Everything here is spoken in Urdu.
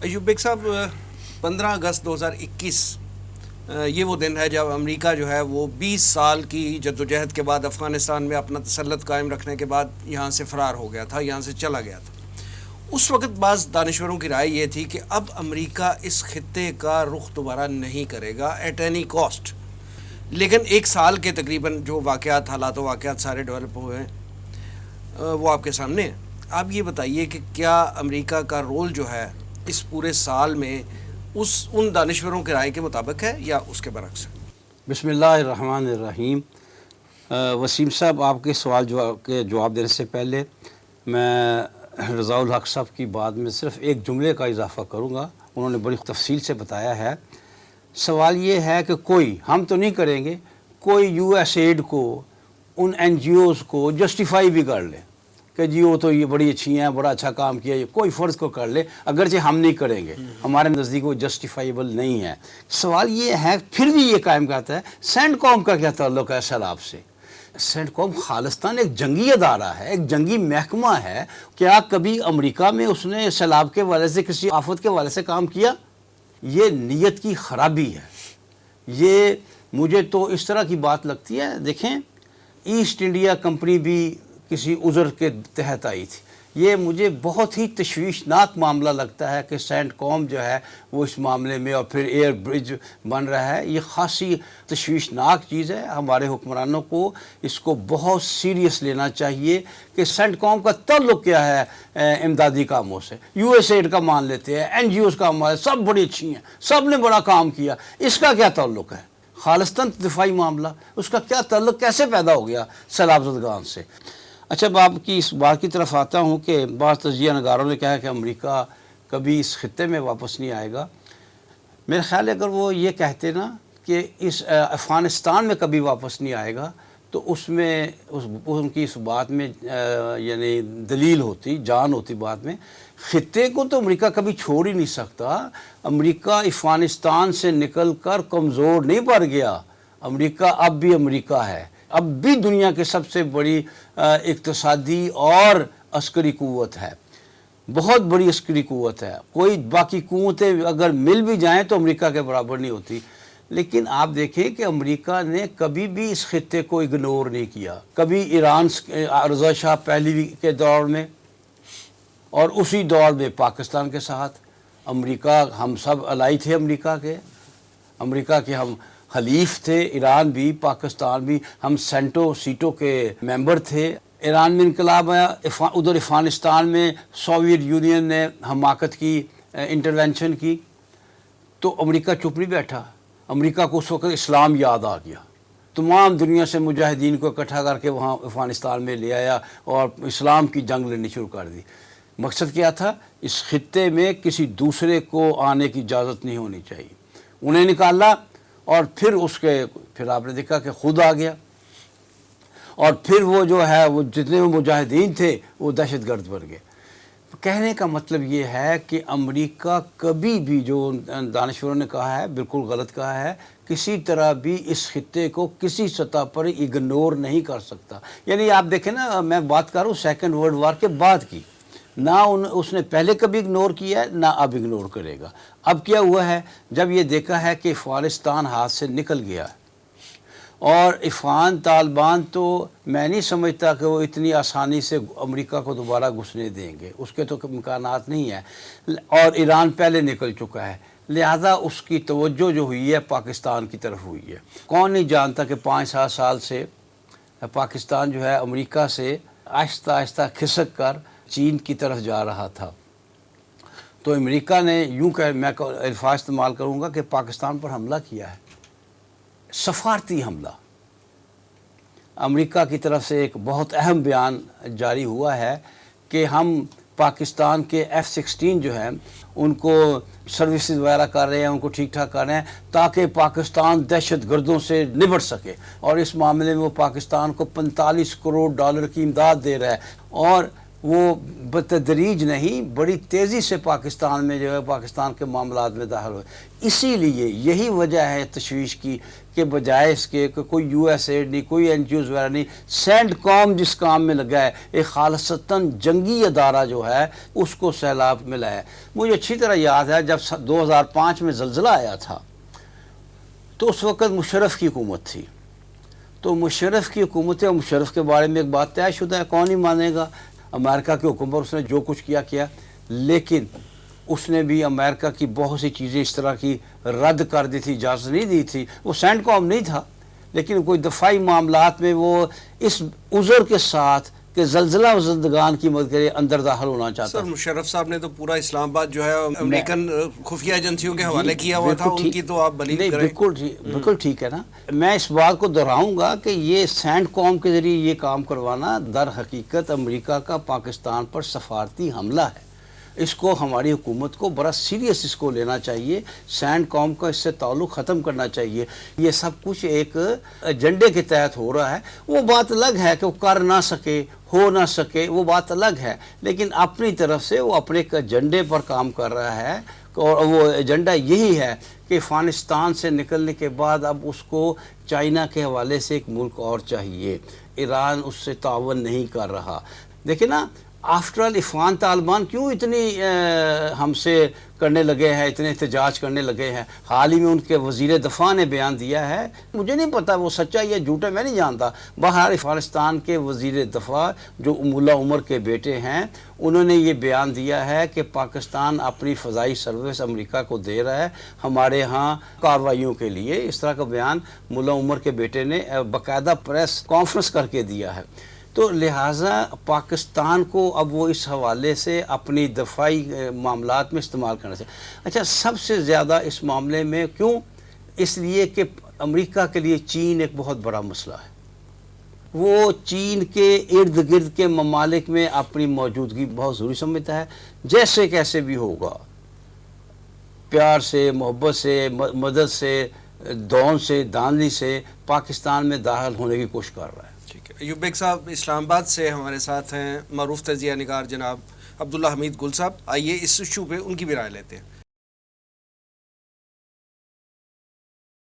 ایوب بیگ صاحب، 15 اگست 2021 یہ وہ دن ہے جب امریکہ جو ہے وہ 20 سال کی جدوجہد کے بعد افغانستان میں اپنا تسلط قائم رکھنے کے بعد یہاں سے فرار ہو گیا تھا، یہاں سے چلا گیا تھا۔ اس وقت بعض دانشوروں کی رائے یہ تھی کہ اب امریکہ اس خطے کا رخ دوبارہ نہیں کرے گا ایٹ اینی کاسٹ، لیکن 1 سال کے تقریباً جو واقعات، حالات و واقعات سارے ڈیولپ ہوئے ہیں وہ آپ کے سامنے ہیں۔ آپ یہ بتائیے کہ کیا امریکہ کا رول جو ہے اس پورے سال میں ان دانشوروں کے رائے کے مطابق ہے یا اس کے برعکس ہے؟ بسم اللہ الرحمن الرحیم۔ وسیم صاحب، آپ کے سوال کے جواب دینے سے پہلے میں رضا الحق صاحب کی بات میں صرف ایک جملے کا اضافہ کروں گا۔ انہوں نے بڑی تفصیل سے بتایا ہے۔ سوال یہ ہے کہ کوئی، ہم تو نہیں کریں گے، کوئی یو ایس ایڈ کو، ان این جی اوز کو جسٹیفائی بھی کر لے کہ جی وہ تو یہ بڑی اچھی ہیں، بڑا اچھا کام کیا، یہ کوئی فرض کو کر لے، اگرچہ ہم نہیں کریں گے، ہمارے نزدیک وہ جسٹیفائیبل نہیں ہے۔ سوال یہ ہے، پھر بھی یہ قائم کرتا ہے سینٹ کوم کا کیا تعلق ہے سیلاب سے؟ سینٹ کوم خالصتاً ایک جنگی ادارہ ہے، ایک جنگی محکمہ ہے۔ کیا کبھی امریکہ میں اس نے سیلاب کے والے سے، کسی آفت کے والے سے کام کیا؟ یہ نیت کی خرابی ہے۔ یہ مجھے تو اس طرح کی بات لگتی ہے، دیکھیں ایسٹ انڈیا کمپنی بھی کسی عذر کے تحت آئی تھی۔ یہ مجھے بہت ہی تشویشناک معاملہ لگتا ہے کہ سینٹ کوم جو ہے وہ اس معاملے میں، اور پھر ایئر برج بن رہا ہے، یہ خاصی تشویشناک چیز ہے۔ ہمارے حکمرانوں کو اس کو بہت سیریس لینا چاہیے کہ سینٹ کوم کا تعلق کیا ہے امدادی کاموں سے۔ یو ایس ایڈ کا مان لیتے ہیں، این جی اوز کا مان، سب بڑی اچھی ہیں، سب نے بڑا کام کیا، اس کا کیا تعلق ہے؟ خالصتاً دفاعی معاملہ، اس کا کیا تعلق، کیسے پیدا ہو گیا سیلاب زدگان سے؟ اچھا، اب آپ کی اس بات کی طرف آتا ہوں کہ بعض تجزیہ نگاروں نے کہا کہ امریکہ کبھی اس خطے میں واپس نہیں آئے گا۔ میرا خیال ہے اگر وہ یہ کہتے نا کہ اس افغانستان میں کبھی واپس نہیں آئے گا تو اس میں ان کی اس بات میں یعنی دلیل ہوتی، جان ہوتی بات میں۔ خطے کو تو امریکہ کبھی چھوڑ ہی نہیں سکتا۔ امریکہ افغانستان سے نکل کر کمزور نہیں پڑ گیا۔ امریکہ اب بھی امریکہ ہے، اب بھی دنیا کے سب سے بڑی اقتصادی اور عسکری قوت ہے، بہت بڑی عسکری قوت ہے۔ کوئی باقی قوتیں اگر مل بھی جائیں تو امریکہ کے برابر نہیں ہوتی۔ لیکن آپ دیکھیں کہ امریکہ نے کبھی بھی اس خطے کو اگنور نہیں کیا، کبھی ایران رضا شاہ پہلوی کے دور میں، اور اسی دور میں پاکستان کے ساتھ امریکہ، ہم سب الائی تھے امریکہ کے ہم حلیف تھے، ایران بھی، پاکستان بھی، ہم سیٹو کے ممبر تھے۔ ایران میں انقلاب آیا، ادھر افغانستان میں سوویت یونین نے حماقت کی، انٹرونشن کی، تو امریکہ چپ نہیں بیٹھا۔ امریکہ کو اس وقت اسلام یاد آ گیا، تمام دنیا سے مجاہدین کو اکٹھا کر کے وہاں افغانستان میں لے آیا اور اسلام کی جنگ لڑنی شروع کر دی۔ مقصد کیا تھا؟ اس خطے میں کسی دوسرے کو آنے کی اجازت نہیں ہونی چاہیے۔ انہیں نکالا، اور پھر آپ نے دیکھا کہ خود آ گیا، اور پھر وہ جو ہے وہ جتنے وہ مجاہدین تھے وہ دہشت گرد بن گئے۔ کہنے کا مطلب یہ ہے کہ امریکہ کبھی بھی، جو دانشوروں نے کہا ہے بالکل غلط کہا ہے، کسی طرح بھی اس خطے کو کسی سطح پر اگنور نہیں کر سکتا۔ یعنی آپ دیکھیں نا، میں بات کر رہا ہوں سیکنڈ ورلڈ وار کے بعد کی، نہ اس نے پہلے کبھی اگنور کیا ہے، نہ اب اگنور کرے گا۔ اب کیا ہوا ہے، جب یہ دیکھا ہے کہ افغانستان ہاتھ سے نکل گیا ہے، اور افغان طالبان تو میں نہیں سمجھتا کہ وہ اتنی آسانی سے امریکہ کو دوبارہ گھسنے دیں گے، اس کے تو امکانات نہیں ہیں، اور ایران پہلے نکل چکا ہے، لہذا اس کی توجہ جو ہوئی ہے پاکستان کی طرف ہوئی ہے۔ کون نہیں جانتا کہ 5-7 سال سے پاکستان جو ہے امریکہ سے آہستہ آہستہ کھسک کر چین کی طرف جا رہا تھا۔ تو امریکہ نے یوں کہ میں الفاظ استعمال کروں گا کہ پاکستان پر حملہ کیا ہے، سفارتی حملہ۔ امریکہ کی طرف سے ایک بہت اہم بیان جاری ہوا ہے کہ ہم پاکستان کے F-16 جو ہیں ان کو سروسز وغیرہ کر رہے ہیں، ان کو ٹھیک ٹھاک کر رہے ہیں تاکہ پاکستان دہشت گردوں سے نبٹ سکے، اور اس معاملے میں وہ پاکستان کو $45 کروڑ کی امداد دے رہا ہے۔ اور وہ بتدریج نہیں، بڑی تیزی سے پاکستان میں جو ہے پاکستان کے معاملات میں داخل ہوئے. اسی لیے یہی وجہ ہے تشویش کی کہ بجائے اس کے کہ کوئی یو ایس ایڈ نہیں، کوئی این جی اوز وغیرہ نہیں، سینڈ کام جس کام میں لگا ہے، ایک خالصتاً جنگی ادارہ جو ہے اس کو سیلاب ملا ہے. مجھے اچھی طرح یاد ہے جب 2005 میں زلزلہ آیا تھا تو اس وقت مشرف کی حکومت تھی. تو مشرف کی حکومت ہے، مشرف کے بارے میں ایک بات طے شدہ ہے، کون ہی مانے گا. امریکہ کے حکم پر اس نے جو کچھ کیا، لیکن اس نے بھی امریکہ کی بہت سی چیزیں اس طرح کی رد کر دی تھی، اجازت نہیں دی تھی. وہ سینڈ کام نہیں تھا، لیکن کوئی دفاعی معاملات میں وہ اس عذر کے ساتھ کہ زلزلہ زندگان کی مدد کے لیے اندر داخل ہونا چاہتا سر تھا. مشرف صاحب نے تو پورا اسلام آباد جو ہے امریکن خفیہ ایجنسیوں کے حوالے کیا ہوا تھا، ان کی تو آپ بلیو نہیں، کریں. بالکل ٹھیک ہے نا. میں اس بات کو دہراؤں گا کہ یہ سینڈ کام کے ذریعے یہ کام کروانا در حقیقت امریکہ کا پاکستان پر سفارتی حملہ ہے. اس کو ہماری حکومت کو بڑا سیریس اس کو لینا چاہیے. سینڈ کام کا اس سے تعلق ختم کرنا چاہیے. یہ سب کچھ ایک ایجنڈے کے تحت ہو رہا ہے. وہ بات الگ ہے کہ وہ کر نہ سکے، ہو نہ سکے، وہ بات الگ ہے، لیکن اپنی طرف سے وہ اپنے ایک ایجنڈے پر کام کر رہا ہے. اور وہ ایجنڈا یہی ہے کہ افغانستان سے نکلنے کے بعد اب اس کو چائنا کے حوالے سے ایک ملک اور چاہیے. ایران اس سے تعاون نہیں کر رہا. دیکھیں نا، آفٹر آل افغان طالبان کیوں اتنی ہم سے کرنے لگے ہیں، اتنے احتجاج کرنے لگے ہیں. حال ہی میں ان کے وزیر دفاع نے بیان دیا ہے، مجھے نہیں پتا وہ سچا یا جھوٹا، میں نہیں جانتا. بہرحال افغانستان کے وزیر دفاع جو ملا عمر کے بیٹے ہیں، انہوں نے یہ بیان دیا ہے کہ پاکستان اپنی فضائی سروس امریکہ کو دے رہا ہے ہمارے ہاں کارروائیوں کے لیے. اس طرح کا بیان ملا عمر کے بیٹے نے باقاعدہ پریس کانفرنس کر کے دیا ہے. تو لہٰذا پاکستان کو اب وہ اس حوالے سے اپنی دفاعی معاملات میں استعمال کرنا چاہیے. اچھا، سب سے زیادہ اس معاملے میں کیوں؟ اس لیے کہ امریکہ کے لیے چین ایک بہت بڑا مسئلہ ہے. وہ چین کے ارد گرد کے ممالک میں اپنی موجودگی بہت ضروری سمجھتا ہے. جیسے کیسے بھی ہوگا، پیار سے، محبت سے، مدد سے، دون سے، داندلی سے پاکستان میں داخل ہونے کی کوشش کر رہا ہے. ٹھیک ہے. ایوب بیگ صاحب اسلام آباد سے ہمارے ساتھ ہیں معروف تجزیہ نگار جناب عبداللہ حمید گل صاحب. آئیے اس ایشو پہ ان کی بھی رائے لیتے ہیں.